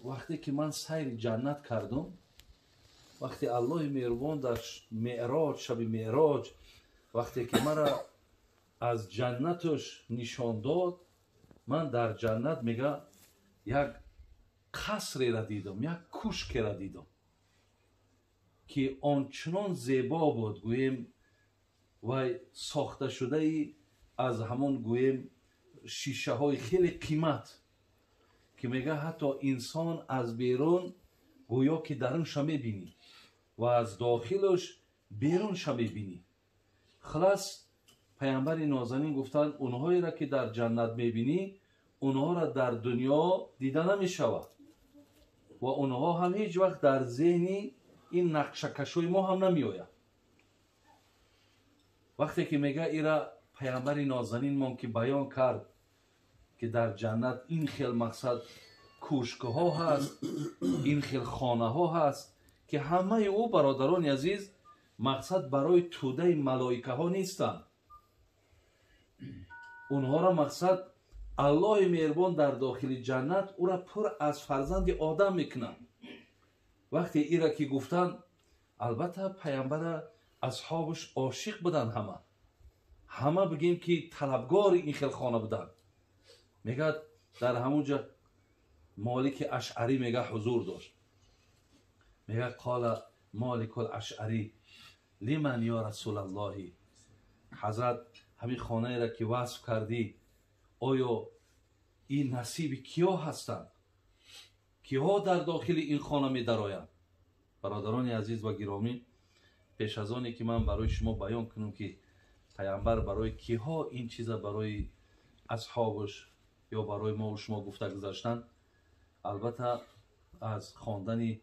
وقتی که من سیر جنت کردم، وقتی الله مهربان در معراج، شب معراج، وقتی که مرا از جنتش نشان داد، من در جنت میگه یک قصری را دیدم، یک کوشک را دیدم که آنچنان زیبا بود، گویم و ساخته شده ای از همون گویم شیشه های خیلی قیمت که میگه حتی انسان از بیرون گویا که درونش میبینی و از داخلش بیرونش میبینی. خلاص پیامبر نازنین گفتن اونهایی را که در جنت میبینی اونها را در دنیا دیده نمیشود و اونها هم هیچ وقت در ذهنی این نقشه‌کشی ما هم نمیآید. وقتی که میگه ایرا پیامبر نازنین ما که بیان کرد که در جنت این خیل مقصد کوشک ها هست، این خیل خانه ها هست که همه او برادران عزیز مقصد برای توده ملائکه ها نیستند. اونها را مقصد الله مهربان در داخل جنت او را پر از فرزند آدم میکنن. وقتی ایرا که گفتن، البته پیامبر اصحابش عاشق بودن، همه بگیم که طلبگار این خیل خانه بودن. میگه در همونجا مالک اشعری میگه حضور داشت، میگه قال مالک الاشعری لمن یا رسول الله، حضرت همین خانه را که وصف کردی آیا این نصیب کیا هستند، کیا در داخل این خانه می درآیند؟ برادران عزیز و گرامی، پیش از آنی که من برای شما بیان کنم که پیامبر برای کیها این چیزا برای اصحابش یا برای ما و شما گفته گذاشتن، البته از خواندن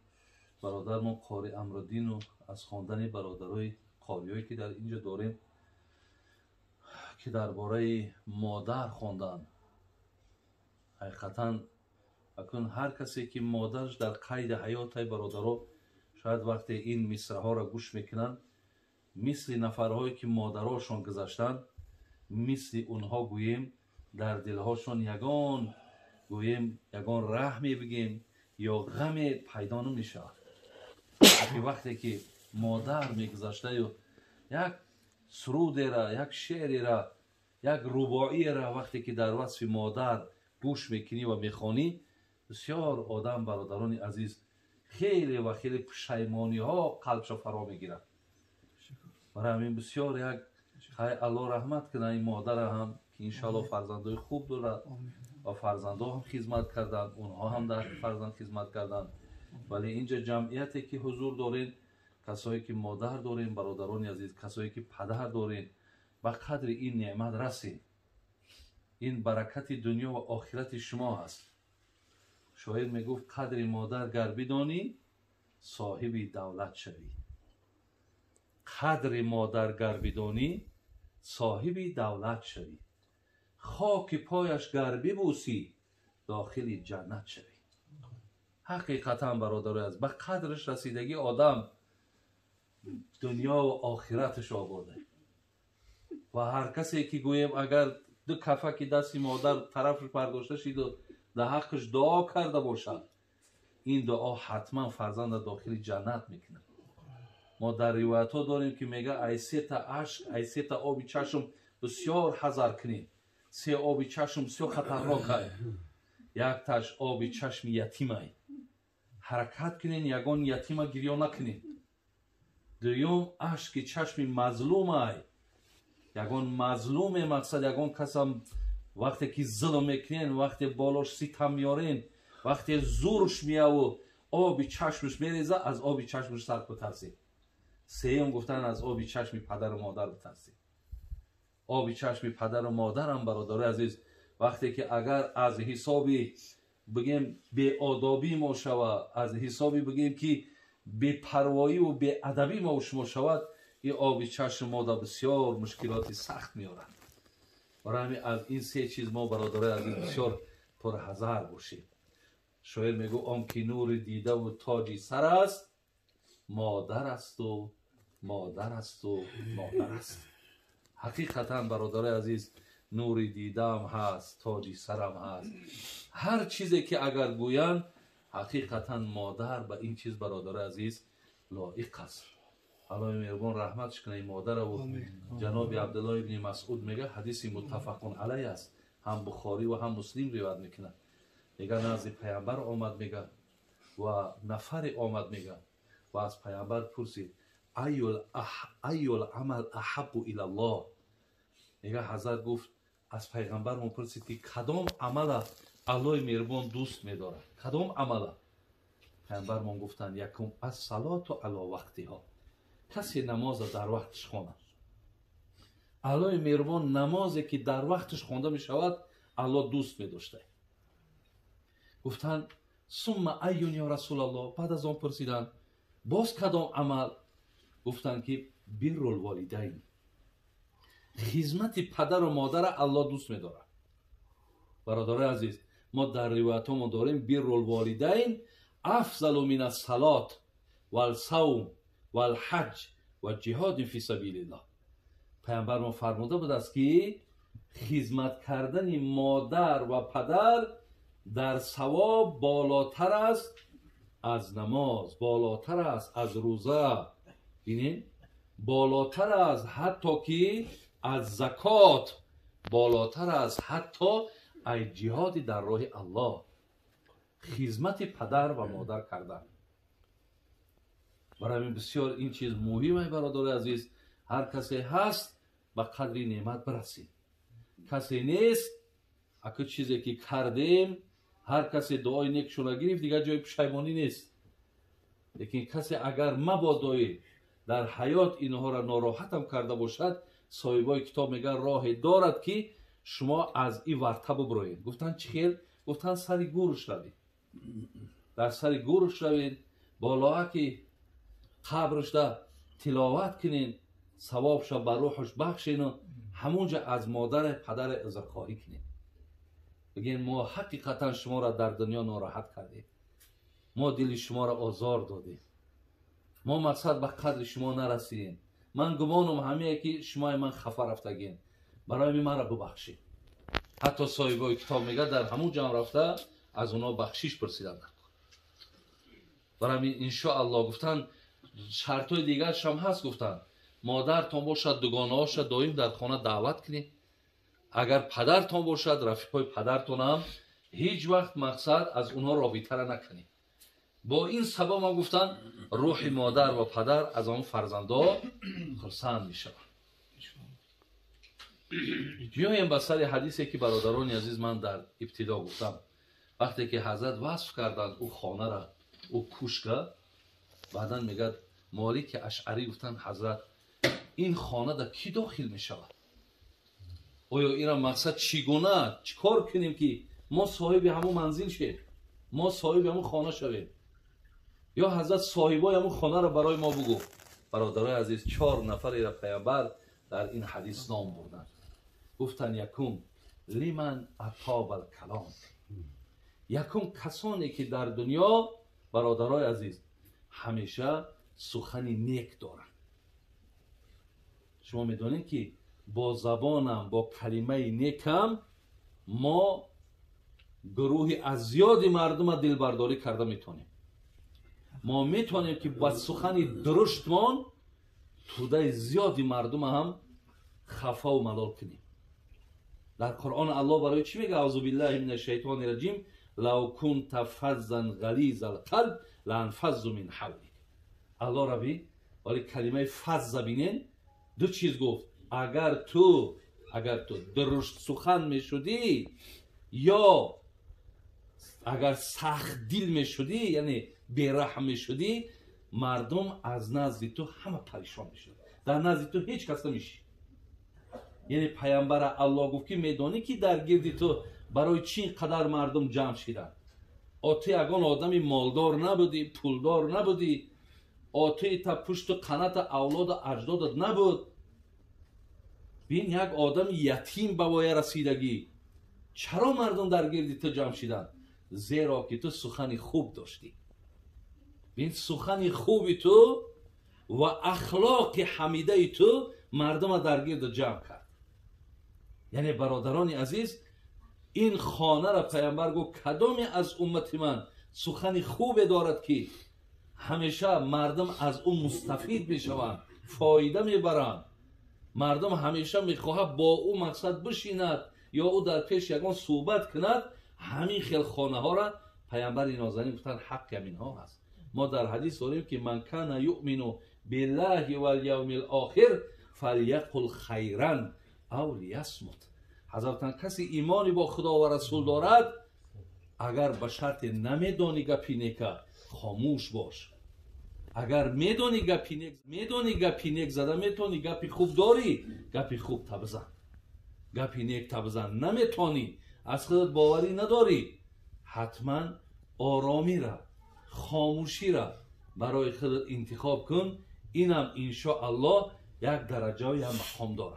برادرمون قاری امرالدین و از خواندن برادرای قاریایی که در اینجا داریم که درباره مادر خواندن، حقیقتا اکنون هر کسی که مادرش در قید حیات برادرها شاید وقتی این مصرع ها را گوش میکنن مثل نفرهایی که مادرهاشون گذاشتن، مثل اونها گوییم در دلهاشون یگان رحمی بگیم یا غم پیدا نمیشه. وقتی که مادر میگذاشته و یک سرود را، یک شعر را، یک رباعی را وقتی که در وصف مادر گوش میکنی و میخوانی، بسیار آدم برادران عزیز خیلی و خیلی پشیمانی ها قلبش فرا میگیرد. برای همین بسیار یک الله رحمت کنه این مادر هم که انشالله فرزندای خوب دارد و فرزندا هم خدمت کردن، اونها هم در فرزند خدمت کردن. ولی اینجا جمعیتی که حضور دارین، کسایی که مادر دارین برادران عزیز، کسایی که پدر دارین، به قدر این نعمت رسید. این برکت دنیا و آخرت شما هست. شاعر میگفت قدر مادر گر بدانی صاحب دولت شوی. قدر مادر گر بدانی صاحب دولت شوی. خاک پایش گر ببوسی داخل جنت شوی. حقیقتا برادر از به قدرش رسیدگی آدم دنیا و آخرتش آورده. و هر کسی که گویم اگر دو کفه که دستی مادر طرفش برداشته شید و در حقش دعا کرده باشد، این دعا حتما فرزند داخل جنت میکنه. ما در روایت ها داریم که میگه ایسیت عشق، ایسیت آبی چشم بسیار حذر کنیم. سه آبی چشم بسیار خطرناکه. یک تاش آبی چشم یتیمه، حرکت کنین یگان یتیمه گریه نکنین. دوم اشک چشم مظلومه، یگان مظلوم مقصد یگان کسم وقتی که ظلم میکنین، وقتی بالاش ستم میارین، وقتی زورش میاد و آبی چشمش میریزه، از آبی چشمش سر بترسید. سوم گفتن از آبی چشم پدر و مادر بترسید. آبی چشم پدر و مادر هم برادر عزیز وقتی که اگر از حسابی بگیم بی آدابی ما شود، از حسابی بگیم که بی پروایی و بی ادبی ما شما شود، این آبی چشم مادر بسیار مشکلات سخت میارند. برای همین از این سه چیز ما برادر عزیز بسیار پرحذر باشیم. شاعر میگو آن که نور دیده و تاجی سر است، مادر است و مادر است و مادر است. حقیقتا برادر عزیز نوری دیدم هست، تاجی سرم هست. هر چیزی که اگر گویند حقیقتا مادر به این چیز برادر عزیز لایق است. الله مهربان رحمتش کنه مادر و جناب عبدالله ابن مسعود میگه حدیث متفقون علیه است، هم بخاری و هم مسلم روایت میکنه. میگه نزد پیامبر آمد میگه و نفر آمد میگه و از پیامبر پرسید ایول عمل احب الی الله. میگه حضرت گفت از پیغمبر من پرسید که کدام عمل الله مهربان دوست میداره، کدام عمل؟ پیغمبر من گفتن یکم الصلات علی وقتها، کسی نماز در وقتش خونه. الله مهربان نمازی که در وقتش خونده می شود الله دوست می داشته. گفتن ثم ایون یا رسول الله، بعد از آن پرسیدن باز کدام عمل؟ گفتن که بر الوالدین، خدمت پدر و مادر الله دوست می داره. برادر عزیز ما در روایتمون داریم بر الوالدین افضل من الصلاة والصوم والحج و جهاد فی سبیل الله. پیامبر ما فرموده بود است که خدمت کردن مادر و پدر در ثواب بالاتر است از نماز، بالاتر است از روزه، ببینید بالاتر است حتی که از زکات، بالاتر است حتی از جهاد در راه الله. خدمت پدر و مادر کردن برای من بسیار این چیز مهمه برادر عزیز. هر کسی هست به قدر نعمت برسید، کسی نیست اگه چیزی که کردیم هر کسی دعای نیکشون را گرفت دیگر جای پشیمانی نیست. لیکن کسی اگر مبادایی در حیات اینها را ناراحتم کرده باشد، صاحبای کتاب میگن راه دارد که شما از این ورطه ببروید. گفتن چی خیل؟ گفتن سر گورش روید، در سر گورش روید، بالا که قبرش دا تلاوت کنین، ثوابش بر روحش بخشین و همونجا از مادر پدر عذرخواهی کنین. بگین ما حقیقتا شما را در دنیا ناراحت کردیم، ما دل شما را آزار دادیم، ما مقصد به قدر شما نرسیدیم. من گمانم همه که شما من خفه رفتگین، برای من را ببخشید. حتی صاحبای کتاب میگه در همون جمع رفته از اونا بخشش پرسیدن. برای انشاءالله گفتن شرطای دیگرش هم هست. گفتن مادرتان باشد دوگانه‌هاش دائم در خانه دعوت کنید. اگر پدرتان باشد رفیقای پدرتان هم هیچ وقت مقصد از اونها رابطه را نکنید. با این سبب ما گفتن روح مادر و پدر از آن فرزندا خرسند می شود. بیایم به سر حدیثی که برادران عزیز من در ابتدا گفتم. وقتی که حضرت وصف کردند او خانه را، او کوشک، بعدن میگه مالک اشعری گفتن حضرت این خانه در کی داخل می شود؟ آیا این را مقصد چگونه چیکار کنیم که ما صاحب همون منزل شیم، ما صاحب همون خانه شویم؟ یا حضرت صاحبای همون خانه را برای ما بگو. برادرای عزیز 4 نفری را پیامبر در این حدیث نام بردن. گفتن یکم لیمن اطاب الکلام، یکم کسانی که در دنیا برادرای عزیز همیشه سخن نیک دارن. شما میدونید که با زبانم، با کلمه نیکم ما گروهی از زیادی مردم دلبرداری کرده میتونیم. ما میتونیم که با سخن درشتمان توده زیادی مردم هم خفا و ملال کنیم. در قرآن الله برای چی میگه؟ اعوذ بالله من الشیطان الرجیم لو کنت فظا غلیظ القلب لانفضوا من حولک. الله ربی ولی کلمه فظ ببینین دو چیز گفت. اگر تو درشت سخن میشدی یا اگر سخت دل میشدی، یعنی بیرحم میشدی، مردم از نزد تو همه پریشان میشد، در نزد تو هیچ کس نمیشی. یعنی پیامبر الله گفت که میدونی که در گرد تو برای چین قدر مردم جمع شدن. آتی اگان آدمی مالدار نبودی، پولدار نبودی، آتی تا پشت قنات اولاد و اجدادت نبود، بین یک آدم یتیم به وای رسیدگی. چرا مردم در گرد تو جمع شدن؟ زیرا که تو سخن خوب داشتی. بین سخن خوب تو و اخلاق حمیده تو مردم در گرد جمع کرد. یعنی برادران عزیز، این خانه را پیامبر گفت کدامی از امت من سخن خوب دارد که همیشه مردم از اون مستفید میشوند، فایده میبرند، مردم همیشه میخواهد با او مقصد بشیند یا او در پیش یگان صحبت کند، همین خیل خانه ها را پیامبر نازنین گفتن حق همین ها هست. ما در حدیث داریم که من کان یؤمن بالله والیوم الاخر فلیقل خیرا او لیصمت. حضرتان کسی ایمانی با خدا و رسول دارد، اگر به شرط نمیدانی گپی نیک خاموش باش. اگر میدانی گپی نیک زده میتونی گپی خوب داری، گپی خوب تبزن، گپی نیک تبزن. نمیتونی، از خودت باوری نداری، حتما آرامی را، خاموشی را برای خودت انتخاب کن. اینم انشاءالله یک درجه یا مقام داره.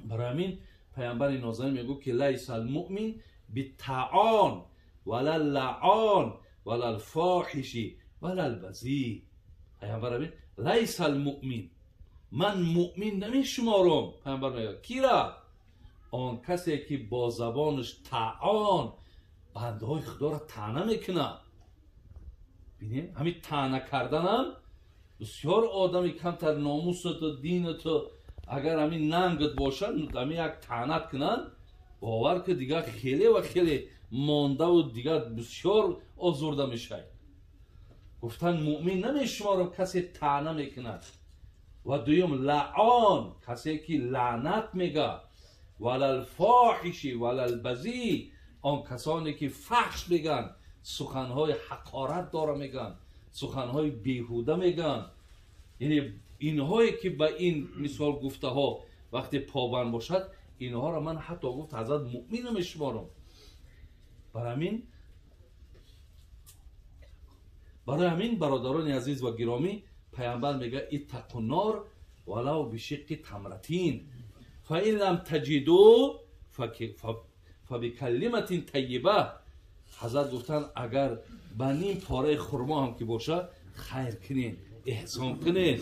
برای همین پیامبر نازنین میگه که لیس المؤمن بالطعان ولا اللعان ولا الفاحش ولا البذیء. پیامبر میگه لیس المؤمن، من مؤمن نمیشمارم. پیامبر میگه کی را؟ آن کسی که با زبانش طعان، بنده های خدا را طعنه میکنه. ببینید همین طعنه کردن هم بسیار آدمی کمتر ناموست و دینت اگر همین ننگت باشه، همین یک طعنت کنن، باور که دیگه خیلی و خیلی مانده و دیگه بسیار آزرده میشه. گفتن مؤمن نمیشمارم کسی طعنه میکند. و دویم لعان، کسی که لعنت میگه. ولا الفاحش ولا البذیء، آن کسانی که فحش میگن، سخنهای حقارت داره میگن، سخنهای بیهوده میگن. یعنی اینهایی که به این مثال گفته ها وقتی پابند باشد، اینها را من حتی گفت حضرت مؤمن میشمارم. برای همین برادران عزیز و گرامی، پیامبر میگه اتقوا النار ولو بشق تمرتین فإن لم تجدوا فبکلمة طیبه. حضرت گفتن اگر به نیم پاره خرما هم که باشه خیر کنین، احسان کنین.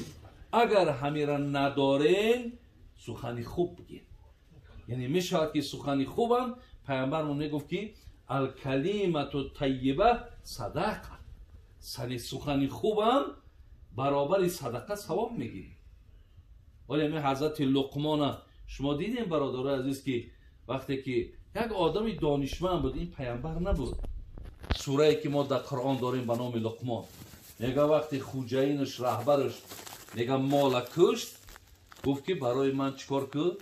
اگر همین را ندارین سخنی خوب بگین. یعنی میشود که سخنی خوبم پیامبرمون میگفت که الکلمة طیبه صدقه، سخنی خوبم برابر صدقه ثواب میگیری. ولی همین حضرت لقمان شما دیدین برادر عزیز که وقتی که یک آدمی دانشمند بود، این پیامبر نبود. سوره‌ای که ما در قرآن داریم به نام لقمان میگه وقتی خوجینش رهبرش میگه مال کشت، گفت که برای من چیکار کرد؟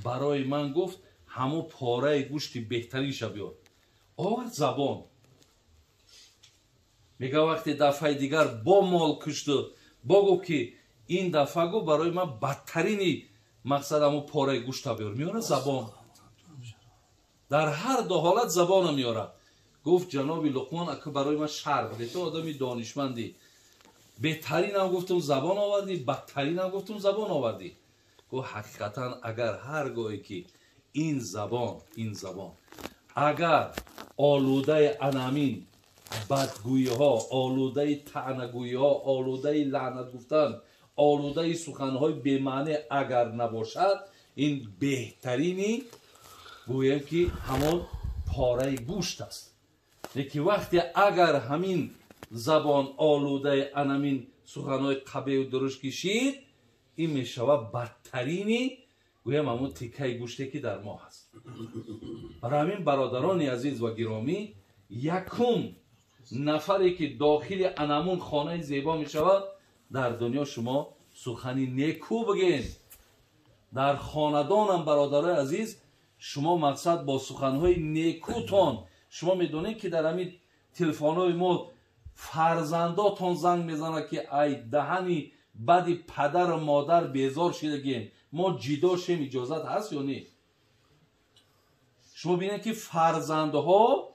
برای من گفت همو پاره گوشت بهتریش بیار. آورد زبان. میگه وقتی دفعه دیگر با مال کشت، با گفت که این دفعه گفت برای من بدترینی مقصد همو پاره گوشت بیار. میاره زبان. در هر دو حالت زبان میاره. گفت جناب لقمان اگه برای من شر بده، تو آدمی دانشمندی، بهترین هم گفتم زبان آوردی، بدترین هم گفتم زبان آوردی. گفت حقیقتا اگر هرگاهی که این زبان اگر آلوده انامین، بدگویی ها، آلوده طعنه‌گویی ها، آلوده لعنت گفتن، آلوده سخنهای بی‌معنی اگر نباشد، این بهترینی گویم که همون پاره گوشت است. لیکن وقتی اگر همین زبان آلوده انامین سخنهای قبیح و درشت کشید، این میشود بدترینی گویم همون تیکه گوشتی که در ما هست. برای همین برادران عزیز و گرامی، یکم نفری که داخل انامون خانه زیبا می شود، در دنیا شما سخنی نیکو بگین. در خاندانم برادران عزیز، شما مقصد با سخنهای نیکوتان، شما میدونید که در همین تلفن‌های ما فرزنداتون زنگ میزنه که ای دهنی بعد پدر و مادر بیزار شدگیم، ما جدا شیم، اجازت هست یا نه؟ شما ببینید که فرزندها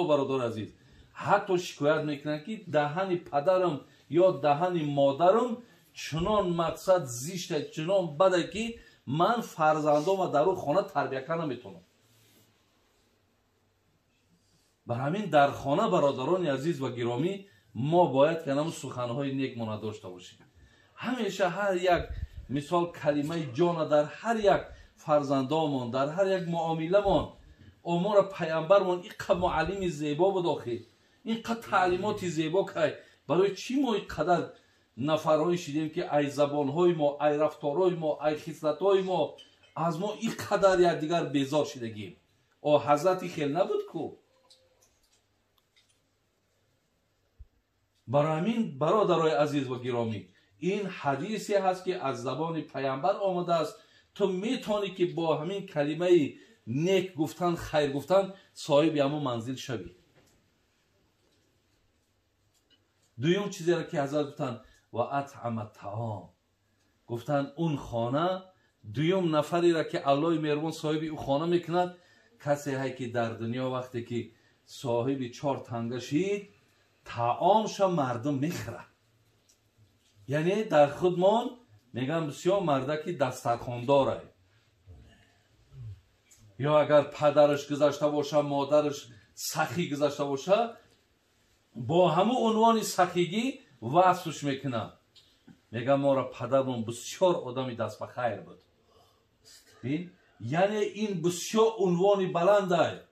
برادر عزیز حتی شکایت میکنن که دهن پدرم یا دهن مادرم چنان مقصد زیشته، چنان بده که من فرزندام در اون خانه تربیت کنم نمیتونم. برای همین در خانه برادران عزیز و گرامی ما باید که همون سخنهای نیک ما داشته باشیم. همیشه هر یک مثال کلمه جان در هر یک فرزندامون، در هر یک معامله‌مون امور پیامبرمون اینقدر معلم زیبا بود آخه، اینقدر تعلیمات زیبا که برای چی ما اینقدر نفرهای شدیم که ای زبانهای ما، ای رفتارهای ما، ای خصلتهای ما از ما اینقدر یک دیگر بیزار شدگیم. حضرتی خیل نبود کو. برای همین برادرای عزیز و گرامی، این حدیثی هست که از زبان پیامبر آمده است. تو میتونی که با همین کلمه نیک گفتن، خیر گفتن صاحب همون منزل شوی. دویم چیزی را که حضرت گفتن و اطعم الطعام، گفتن اون خانه دویم نفری را که الله مهربان صاحب اون خانه میکند کسی هایی که در دنیا وقتی که صاحب 4 تنگه شید طعامش مردم میخوره. یعنی در خودمان میگم بسیار مردکی دسترخوان داره، یا اگر پدرش گذشته باشه مادرش سخی گذشته باشه با همون عنوان سخیگی وصفش میکنم. میگم ما را پدرمون بسیار آدمی دست به خیر بود. یعنی این بسیار عنوانی بلنده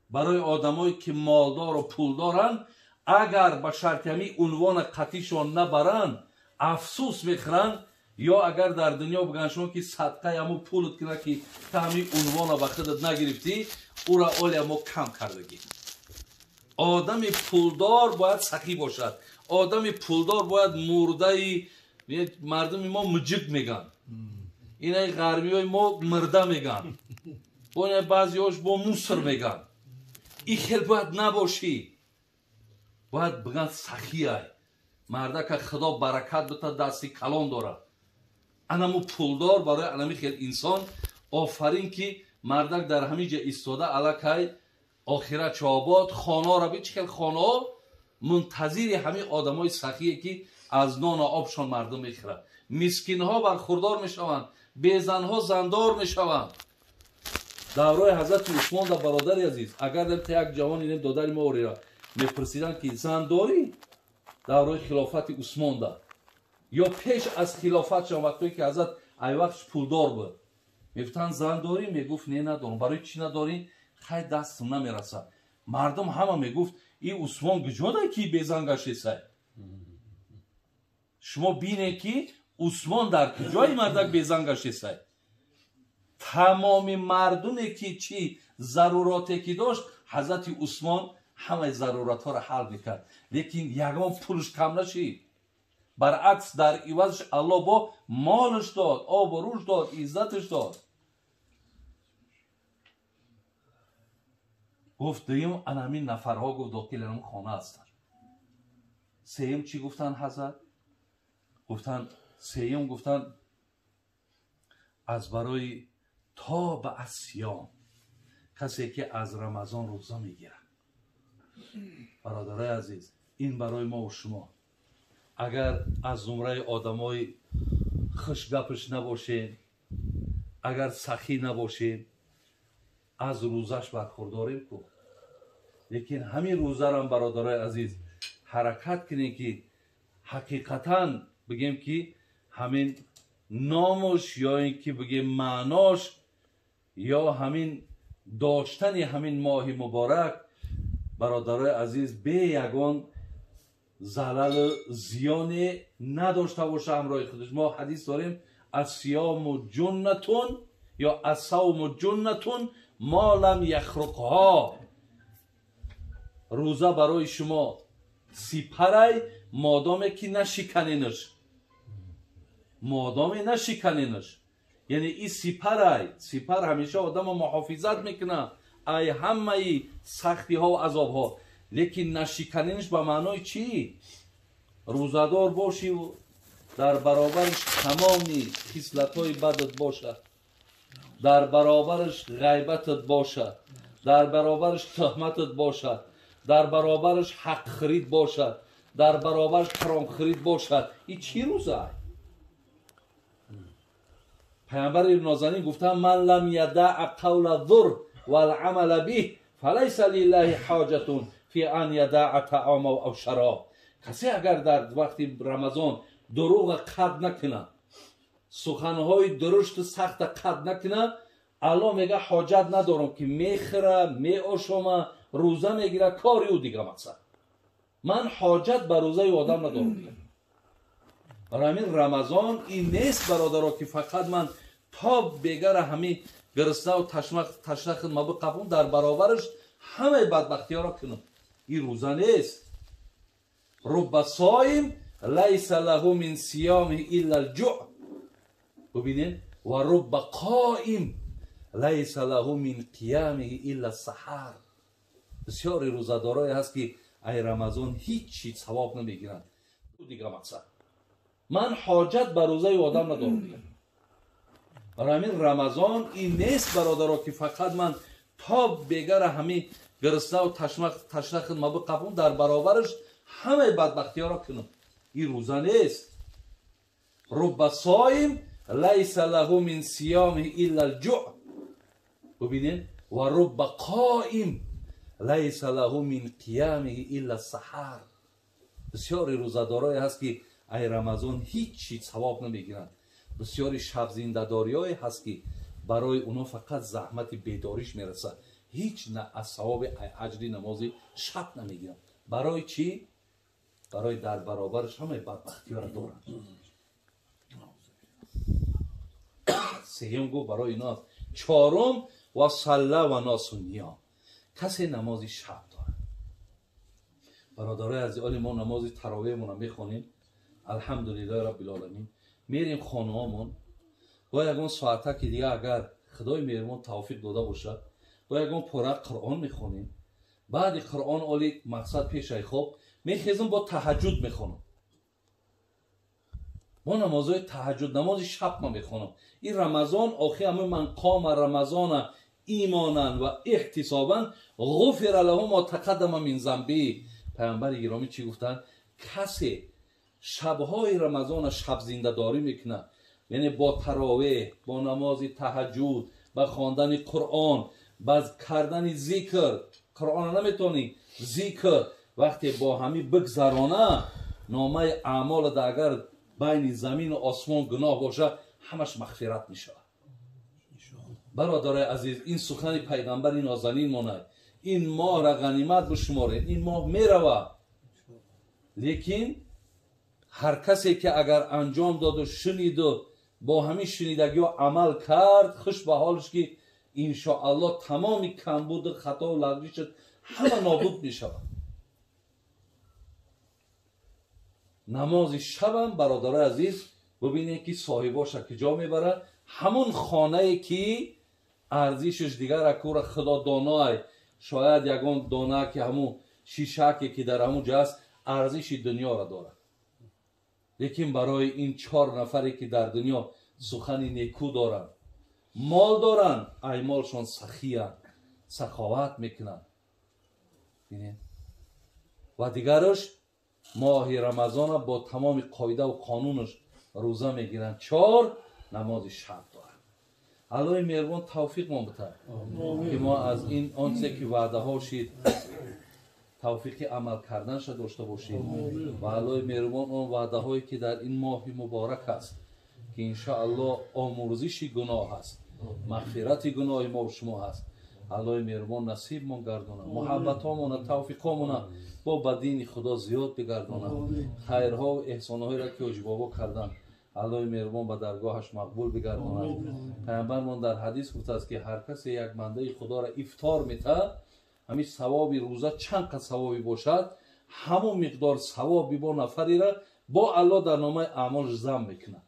برای آدمایی که مالدار و پول دارن. اگر به شرط همی عنوان قطیشون نبرن افسوس میخورن، یا اگر در دنیا بگن شما که صدقه همو پولت کنه که تا همی عنوان به خودت نگرفتی او را اولی همو کم کردگی. آدم پولدار باید سخی باشد. آدم پولدار باید مرده، مردم ما مجد میگن، اینه غربی های ما مرده میگن، اینه بعضی هاش با موسر میگن. این خیل باید نباشی. باید بگن سخی های مرده که خدا برکت بتا دستی کلان داره. انمو پولدار برای انمی خیل انسان آفرین که مردک در همین جا ایستاده علاکه آخرت چاباد خانه را بید. چکل خانه منتظر همین آدم های سخیه که از نان و آبشان مردم میخوره. مسکین ها برخوردار میشوند، بیزن ها زندار میشوند. دورای حضرت عثمان در برادر عزیز اگر در یک جوان اینم دادر ما اوری را میپرسیدن که زن داری دورای خلافت عثمان دا یا پیش از خلافت شما وقتی که حضرت ای وقت پولدار بود میفتن زن داری؟ میگفت نه ندارم. برای چی نداری؟ خیلی دستم نمیرسه. مردم همه میگفت این عثمان گجاده که بیزن گشته. شما بینه که عثمان در کجای مردک بیزن گشته. تمام مردمی که چی ضروراتی که داشت حضرت عثمان همه ضرورت ها را حل میکرد، لیکن یگان پولش کم نشید. برعکس در عوضش الله با مالش داد، آب و روش داد، عزتش داد. گفت دویم انمین نفرها گفت داخل همون خانه هستن. سیم چی گفتن حضرت؟ گفتن سیم گفتن از برای تاب الصیام، کسی که از رمضان روزه میگیره. برادرای عزیز این برای ما و شما. اگر از زمره آدمای خوشگپش نباشیم، اگر سخی نباشیم، از روزش برخورداریم کو. لیکن همین روزه را هم برادرای عزیز حرکت کنیم که حقیقتا بگیم که همین نامش یا اینکه بگیم معناش یا همین داشتن همین ماه مبارک برادرای عزیز به یگان زلال زیان نداشته باشه همراه خودش. ما حدیث داریم الصیام جنتون یا الصوم جنتون ما لم یخرقها. روزه برای شما سپره مادامی که نشکنینش، مادامی نشکنینش. یعنی این سپر همیشه آدم محافظت میکنه ای همه سختی ها و عذاب ها، لیکن نشکنینش به معنای چی؟ روزدار باشی و در برابرش تمامی خصلت های بدت باشه، در برابرش غیبتت باشه، در برابرش تهمتت باشه، در برابرش حق خرید باشه، در برابرش حرام خرید باشه. این چی روزه؟ پیامبر نازنین گفتن من لم یدع قول الزور والعمل به فلیس لله حاجة فی ان یدع طعام او شراب. کسی اگر در وقت رمضان دروغ قد نکنه، سخنهای درشت سخت قد نکنه، الان میگه حاجت ندارم که میخره میآشامه روزه میگیره کاری او دیگه مثلا من حاجت به روزه ای آدم ندارم دیگه. برای همین رمضان این نیست برادرها که فقط من تا بگر همین گرسنه و تشنه خدمت بقبون در برابرش همه بدبختی ها را کنم. این روزه نیست. رب صائم لیس له من صیامه الا الجوع. ببینید و رب قائم لیس له من قیامه الا السحر. بسیاری روزه‌دارایی هست که ای رمضان هیچی ثواب نمیگیرند. دیگه مثلا من حاجت به روزه ای آدم ندارم دیگه. برای همین رمضان این نیست برادرها که فقط من تا بگر همین گرسنه و تشنه خدمت بقبون در برابرش همه بدبختی ها را کنم. این روزه نیست. رب صائم لیس له من صیامه الا الجوع. ببینید و رب قائم لیس له من قیامه الا السحر. بسیاری روزه‌دارایی هست که ای رمضان هیچی ثواب نمیگیرند. بسیاری شب زنده داریایی هست که برای اونا فقط زحمت بیداریش میرسه، هیچ نه از ثواب اجر نماز شب نمیگیرند. برای چی؟ برای در برابرش همه بدبختی ها را دارند. سوم گو برای اینا. چهارم و صلی و ناس نیام. کسی نماز شب داره. برادرای عزیز، ما نماز تراویح مون میخونیم الحمدلله رب العالمین، میریم خانه هامون با یکون ساعته که دیگه اگر خدای مهربان توفیق داده باشه با یکون پره قرآن میخونیم. بعد قرآن اولی مقصد پیش خوب میخیزم با تهجد میخونم. با نمازهای تهجد نماز شب من میخونم. این رمضان آخی همه من قام رمضان ایمانا و احتسابا غفر له ما تقدم من ذنبه. پیامبر گرامی چی گفتن؟ کسی شبهای رمضان شب زنده داری میکنه، یعنی با تراویح، با نماز تهجد، با خواندن قرآن، با کردن ذکر، قرآن نمیتونی ذکر وقتی با همی بگذرانه نامه اعمال در اگر بین زمین و آسمان گناه باشه همش مغفرت میشه. برادرای عزیز، این سخن پیغمبر نازنین مونه. این ماه را غنیمت بشمارید. این ماه میروه، لیکن هر کسی که اگر انجام داد و شنید و با همین شنیدگی و عمل کرد، خوش به حالش که انشاءالله تمام کمبود خطا و لغزش همه نابود می شود. نماز شبم برادرای عزیز ببینید که صاحباش که جا میبره، همون خانه که ارزشش دیگر اکور خدا دانای، شاید یکون دانه که همون شیشکی که در همون جاست ارزش دنیا را داره، لیکن برای این 4 نفری که در دنیا سخن نیکو دارن، مال دارن، ای مالشون سخیه، سخاوت میکنن. و دیگرش ماه رمضان با تمام قاعده و قانونش روزه میگیرن. 4 نماز شب دارن. الله مهربان توفیق ما بده که ما از این آنچه که وعده ها شید توفیق عمل کردنش داشته باشیم و الله مهربان اون وعده هایی که در این ماه مبارک است که انشاءالله آمرزش گناه است، مغفرت گناه ما و شما هست، الله مهربان نصیب ما گردونه، محبت هامون توفیق هامون با بدین خدا زیاد بگردونه، خیرها و احسانهایی را که حاج بابا کردن الله مهربان به درگاهش مقبول بگردونه. پیامبرمون در حدیث گفته است که هر کسی یک بنده خدا را افطار میته، همین ثواب روزه چند قد ثوابی باشد، همون مقدار ثوابی با نفری را با الله در نامه اعمالش ضم میکنه.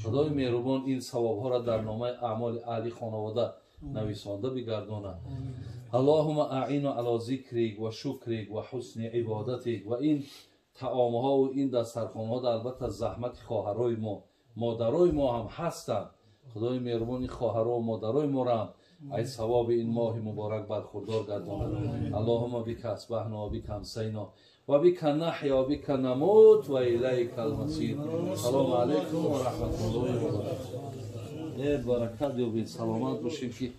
خدای مهربان این ثواب ها را در نامه اعمال اهل خانواده نویسنده بگردونه. اللهم اعین علی ذکرک و شکرک و حسن عبادتک. و این طعام ها و این دسترخوان ها البته زحمت خواهرای ما، مادرای ما هم هستند. خدای مهربان این خواهرها و مادرای ما را هم ای ثواب این ماه مبارک برخوردار گرداند. اللهم بک اصبحنا و بک امسینا و بک نحیا و بک نموت و الیک المصیر. سلام علیکم و رحمت الله و برکاته. برکت بیابید، سلامت باشید.